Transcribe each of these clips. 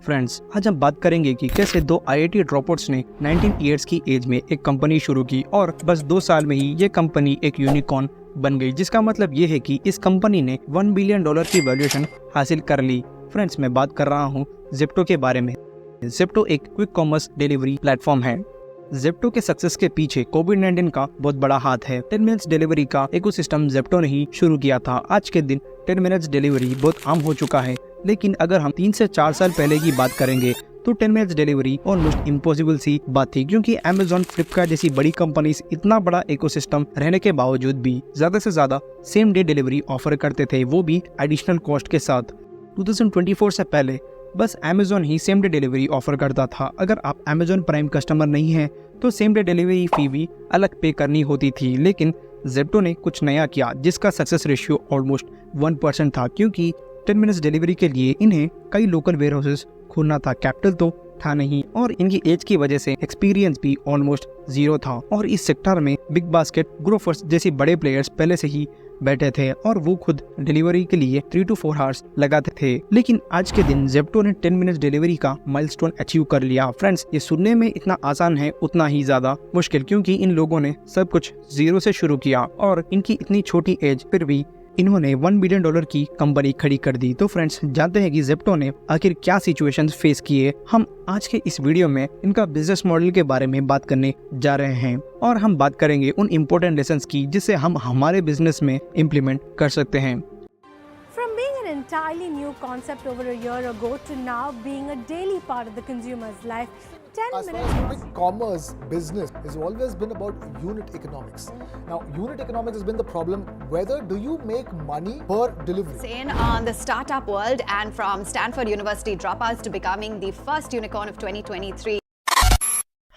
Friends, आज हम बात करेंगे कि कैसे दो आईआईटी ड्रॉपआउट्स ने 19 इयर्स की एज में एक कंपनी शुरू की और बस 2 साल में ही ये कंपनी एक यूनिकॉर्न बन गई, जिसका मतलब ये है कि इस कंपनी ने $1 बिलियन की वैल्यूएशन हासिल कर ली। फ्रेंड्स, मैं बात कर रहा हूँ ज़ेप्टो के बारे में। ज़ेप्टो एक क्विक कॉमर्स डिलीवरी प्लेटफॉर्म है। ज़ेप्टो के सक्सेस के पीछे कोविड-19 का बहुत बड़ा हाथ है। 10 मिनट्स डिलीवरी का इकोसिस्टम ज़ेप्टो ने ही शुरू किया था। आज के दिन 10 मिनट्स डिलीवरी बहुत आम हो चुका है, लेकिन अगर हम 3 से 4 साल पहले की बात करेंगे तो 10 मिनट्स डिलीवरी ऑलमोस्ट इम्पॉसिबल सी बात थी, क्योंकि अमेज़न, फ्लिपकार्ट जैसी बड़ी कंपनीज इतना बड़ा इकोसिस्टम रहने के बावजूद भी ज्यादा से ज्यादा सेम डे डिलीवरी ऑफर करते थे, वो भी एडिशनल कॉस्ट के साथ। 2024 से पहले बस अमेज़न ही सेम डे डिलीवरी ऑफर करता था। अगर आप अमेज़न प्राइम कस्टमर नहीं हैं तो सेम डे डिलीवरी फी भी अलग पे करनी होती थी, लेकिन ज़ेप्टो ने कुछ नया किया जिसका सक्सेस रेशियो ऑलमोस्ट 1% था, क्योंकि 10 मिनट्स डिलीवरी के लिए इन्हें कई लोकल वेयरहाउसेस खोलना था, कैपिटल तो था नहीं, और इनकी एज की वजह से एक्सपीरियंस भी ऑलमोस्ट 0 था। और इस सेक्टर में बिग बास्केट, ग्रोफर्स जैसे बड़े प्लेयर्स पहले से ही बैठे थे और वो खुद डिलीवरी के लिए 3 to 4 आवर्स लगाते थे। लेकिन आज के दिन ज़ेप्टो ने 10 मिनट्स डिलीवरी का माइलस्टोन अचीव कर लिया। फ्रेंड्स, ये सुनने में इतना आसान है उतना ही ज्यादा मुश्किल, क्योंकि इन लोगों ने सब कुछ 0 से शुरू किया और इनकी इतनी छोटी एज फिर भी इन्होंने $1 बिलियन की कंपनी खड़ी कर दी। तो फ्रेंड्स, जानते हैं कि ज़ेप्टो ने आखिर क्या सिचुएशंस फेस किए। हम आज के इस वीडियो में इनका बिजनेस मॉडल के बारे में बात करने जा रहे हैं और हम बात करेंगे उन इम्पोर्टेंट लेसन्स की जिसे हम हमारे बिजनेस में इम्प्लीमेंट कर सकते हैं। From being an entirely new concept over a year ago to now being a daily part of the consumer's life, 10 As far minutes as quick commerce business has always been about unit economics. Now, unit economics has been the problem. Whether do you make money per delivery? In the startup world, and from Stanford University dropouts to becoming the first unicorn of 2023.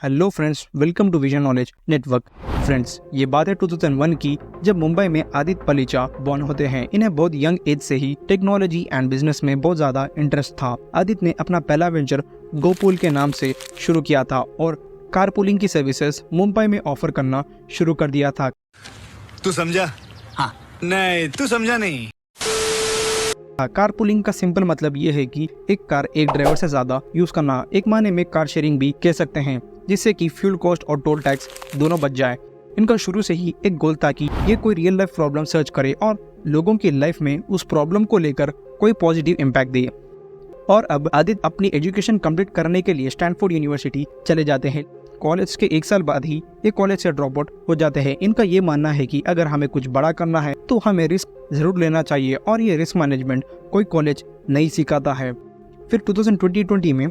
Hello friends, welcome to Vision Knowledge Network. Friends, ये बात है 2001 की, जब मुंबई में Aditya पलीचा born होते हैं। इन्हें बहुत यंग एज से ही टेक्नोलॉजी एंड बिजनेस में बहुत ज्यादा इंटरेस्ट था। आदित्य ने अपना पहला वेंचर गोपुल के नाम से शुरू किया था और कारपूलिंग की सर्विसेज मुंबई में ऑफर करना शुरू कर दिया था। तू समझा? हाँ। नहीं, तू समझा नहीं। कारपूलिंग का सिंपल मतलब ये है कि एक कार एक ड्राइवर से ज्यादा यूज करना। एक मायने में कार शेयरिंग भी कह सकते हैं, जिससे कि फ्यूल कॉस्ट और टोल टैक्स दोनों बच जाए। इनका शुरू से ही एक गोल था कि ये कोई रियल लाइफ प्रॉब्लम सर्च करे और लोगों की लाइफ में उस प्रॉब्लम को लेकर कोई पॉजिटिव इम्पैक्ट दे। और अब आदित्य अपनी एजुकेशन कंप्लीट करने के लिए स्टैनफोर्ड यूनिवर्सिटी चले जाते हैं। कॉलेज के 1 साल बाद ही ये कॉलेज से ड्रॉप आउट हो जाते हैं। इनका ये मानना है कि अगर हमें कुछ बड़ा करना है तो हमें रिस्क जरूर लेना चाहिए, और ये रिस्क मैनेजमेंट कोई कॉलेज नहीं सिखाता है। फिर 2020 में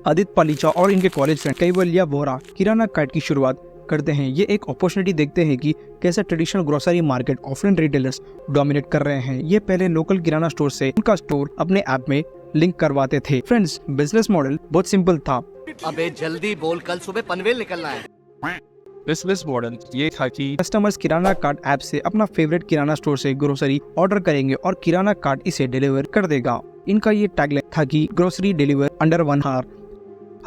आदित्य पलीचा और इनके कॉलेज फ्रेंड कैवल्या वोरा किराना कार्ट की शुरुआत करते हैं। ये एक अपॉर्चुनिटी देखते हैं कि कैसे traditional grocery market offline retailers dominate कर रहे हैं। ये पहले लोकल किराना स्टोर से उनका स्टोर अपने ऐप में लिंक करवाते थे। फ्रेंड्स, बिजनेस मॉडल बहुत सिंपल था। अबे जल्दी बोल, कल सुबह पनवेल निकलना है। बिजनेस मॉडल ये था कि कस्टमर्स किराना कार्ट ऐप से अपना फेवरेट किराना स्टोर से ग्रोसरी ऑर्डर करेंगे और किराना कार्ट इसे डिलीवर कर देगा। इनका ये टैगलाइन था कि grocery deliver under 1 hour.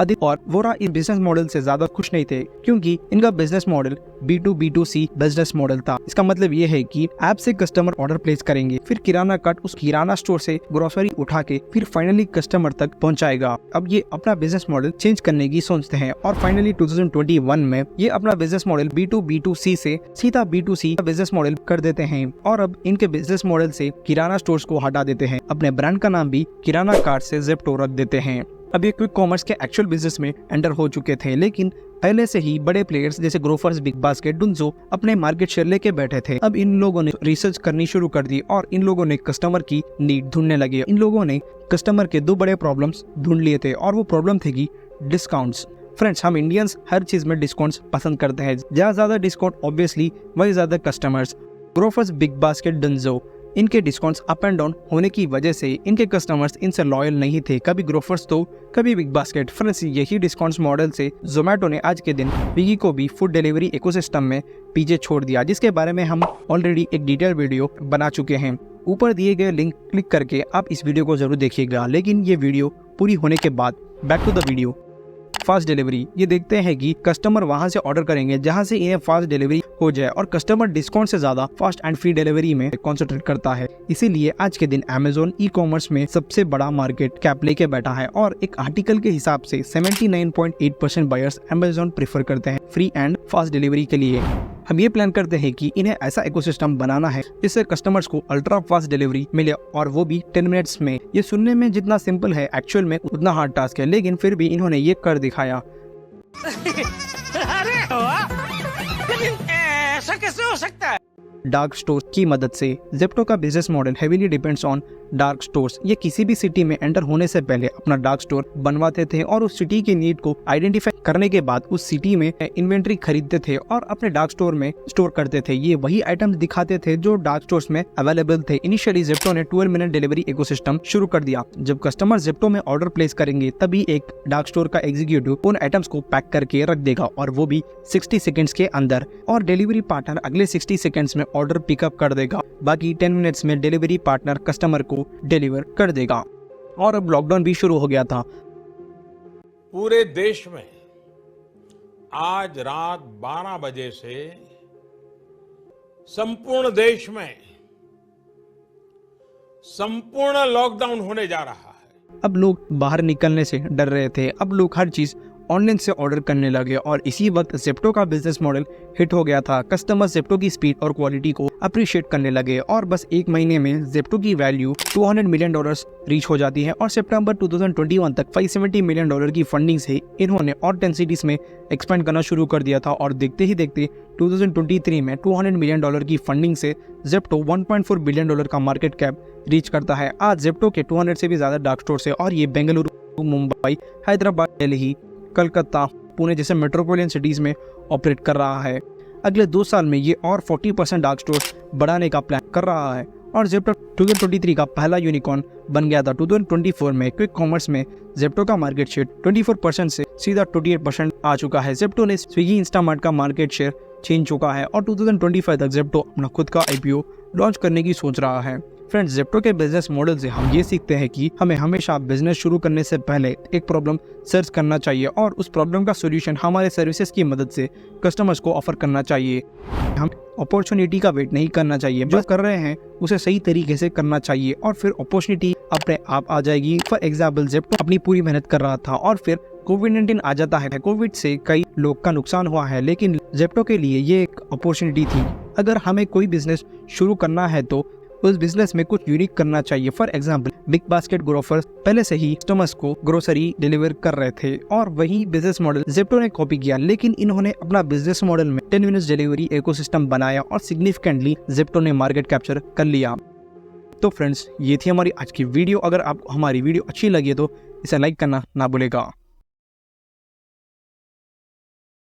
Aditya और वोरा इस बिजनेस मॉडल से ज्यादा खुश नहीं थे, क्योंकि इनका business model B2B2C business model था। इसका मतलब ये है कि ऐप से कस्टमर ऑर्डर प्लेस करेंगे, फिर किराना कार्ट उस किराना स्टोर से ग्रोसरी उठा के फिर फाइनली कस्टमर तक पहुंचाएगा। अब ये अपना बिजनेस मॉडल चेंज करने की सोचते हैं और फाइनली 2021 में ये अपना बिजनेस मॉडल B2B2C से सीधा B2C बिजनेस मॉडल कर देते हैं। और अब इनके बिजनेस मॉडल से किराना स्टोर्स को हटा देते हैं, अपने ब्रांड का नाम भी किराना कार्ट से ज़ेप्टो रख देते हैं। अब ये क्विक कॉमर्स के एक्चुअल बिजनेस में एंटर हो चुके थे, लेकिन पहले से ही बड़े प्लेयर्स जैसे ग्रोफर्स, बिग बास्केट, डुंजो अपने मार्केट शेयर लेके बैठे थे। अब इन लोगों ने रिसर्च करनी शुरू कर दी और इन लोगों ने कस्टमर की नीड ढूंढने लगे। इन लोगों ने कस्टमर के 2 बड़े प्रॉब्लम्स ढूंढ लिए थे और वो प्रॉब्लम थे कि डिस्काउंट्स। फ्रेंड्स, हम इंडियंस हर चीज में डिस्काउंट्स पसंद करते हैं। ज्यादा डिस्काउंट ऑब्वियसली वही ज्यादा customers. Grofers, big basket, Dunzo, इनके डिस्काउंट्स अप एंड डाउन होने की वजह से इनके कस्टमर्स इनसे लॉयल नहीं थे, कभी ग्रोफर्स तो कभी बिग बास्केट। फ्रेंड्स, यही डिस्काउंट्स मॉडल से जोमेटो ने आज के दिन स्विगी को भी फूड डिलीवरी इकोसिस्टम में पीछे छोड़ दिया, जिसके बारे में हम ऑलरेडी एक डिटेल वीडियो बना चुके हैं। ऊपर दिए गए लिंक क्लिक करके आप इस वीडियो को जरूर देखिएगा, लेकिन ये वीडियो पूरी होने के बाद back to the video. Fast delivery. ये देखते हैं कि कस्टमर वहां से ऑर्डर करेंगे जहां से इन्हें फास्ट डिलीवरी हो जाए और कस्टमर डिस्काउंट से ज्यादा फास्ट एंड फ्री डिलीवरी में कॉन्सेंट्रेट करता है। इसीलिए आज के दिन अमेज़न ई कॉमर्स में सबसे बड़ा मार्केट कैप लेके बैठा है और एक आर्टिकल के हिसाब से 79.8% बायर्स अमेज़न प्रेफर करते हैं फ्री एंड फास्ट डिलीवरी के लिए। हम ये प्लान करते हैं कि इन्हें ऐसा इकोसिस्टम बनाना है जिससे कस्टमर्स को अल्ट्रा फास्ट डिलीवरी मिले और वो भी 10 मिनट्स में। ये सुनने में जितना सिंपल है एक्चुअल में उतना हार्ड टास्क है, लेकिन फिर भी इन्होंने ये कर दिखाया। ऐसा कैसे हो सकता है? डार्क स्टोर की मदद से ज़ेप्टो का business model heavily depends on dark stores. ये किसी भी सिटी में एंटर होने से पहले अपना डार्क स्टोर बनवाते थे और उस सिटी की नीड को आइडेंटिफाई करने के बाद उस सिटी में इन्वेंट्री खरीदते थे और अपने डार्क स्टोर में स्टोर करते थे। ये वही आइटम्स दिखाते थे जो डार्क स्टोर्स में अवेलेबल थे। इनिशियली ज़ेप्टो ने 12 मिनट डिलीवरी इकोसिस्टम शुरू कर दिया। जब कस्टमर ज़ेप्टो में ऑर्डर प्लेस करेंगे तभी एक डार्क स्टोर का एग्जीक्यूटिव उन आइटम्स को पैक करके रख देगा और वो भी 60 सेकेंड्स के अंदर, और डिलीवरी पार्टनर अगले 60 सेकेंड्स में ऑर्डर पिकअप कर देगा। बाकी 10 मिनट्स में डिलीवरी पार्टनर कस्टमर को डिलीवर कर देगा। और अब लॉकडाउन भी शुरू हो गया था। पूरे देश में आज रात 12 बजे से संपूर्ण देश में संपूर्ण लॉकडाउन होने जा रहा है। अब लोग बाहर निकलने से डर रहे थे, अब लोग हर चीज ऑनलाइन से ऑर्डर करने लगे और इसी वक्त ज़ेप्टो का बिजनेस मॉडल हिट हो गया था। कस्टमर ज़ेप्टो की स्पीड और क्वालिटी को अप्रिशिएट करने लगे और बस एक महीने में ज़ेप्टो की वैल्यू $200 मिलियन रीच हो जाती है और सितंबर 2021 तक $570 मिलियन की फंडिंग से इन्होंने और 10 सिटीज में एक्सपेंड करना शुरू कर दिया था और देखते ही देखते 2023 में $200 मिलियन की फंडिंग से ज़ेप्टो $1.4 बिलियन का मार्केट कैप रीच करता है। आज ज़ेप्टो के 200 से भी ज्यादा डार्क स्टोर है और ये बेंगलुरु, मुंबई, हैदराबाद, दिल्ली, कलकत्ता, पुणे जैसे मेट्रोपॉलिटन सिटीज में ऑपरेट कर रहा है। अगले 2 साल में ये और 40% डार्क स्टोर बढ़ाने का प्लान कर रहा है और ज़ेप्टो 2023 का पहला यूनिकॉर्न बन गया था। 2024 में क्विक कॉमर्स में ज़ेप्टो का मार्केट शेयर 24% से सीधा 28% आ चुका है। ज़ेप्टो ने स्विगी, इंस्टामार्ट का मार्केट शेयर छीन चुका है और 2025 तक ज़ेप्टो अपना खुद का IPO लॉन्च करने की सोच रहा है। फ्रेंड्स, ज़ेप्टो के बिजनेस मॉडल से हम ये सीखते हैं कि हमें हमेशा बिजनेस शुरू करने से पहले एक प्रॉब्लम सर्च करना चाहिए और उस प्रॉब्लम का सॉल्यूशन हमारे सर्विसेज की मदद से कस्टमर्स को ऑफर करना चाहिए। हम अपॉर्चुनिटी का वेट नहीं करना चाहिए, जो कर रहे हैं उसे सही तरीके से करना चाहिए और फिर अपॉर्चुनिटी अपने आप आ जाएगी। फॉर एग्जाम्पल, ज़ेप्टो अपनी पूरी मेहनत कर रहा था और फिर कोविड-19 आ जाता है। कोविड से कई लोग का नुकसान हुआ है, लेकिन ज़ेप्टो के लिए ये एक अपॉर्चुनिटी थी। अगर हमें कोई बिजनेस शुरू करना है तो उस बिजनेस में कुछ यूनिक करना चाहिए। For example, big basket Grofers पहले से ही कस्टमर्स को ग्रोसरी डिलीवर कर रहे थे और वही बिजनेस मॉडल ज़ेप्टो ने कॉपी किया, लेकिन इन्होंने अपना बिजनेस मॉडल में 10 मिनट्स डिलीवरी इकोसिस्टम बनाया और सिग्निफिकेंटली ज़ेप्टो ने मार्केट कैप्चर कर लिया। तो फ्रेंड्स, ये थी हमारी आज की वीडियो। अगर आपको हमारी वीडियो अच्छी लगी तो इसे लाइक करना ना भूलेगा।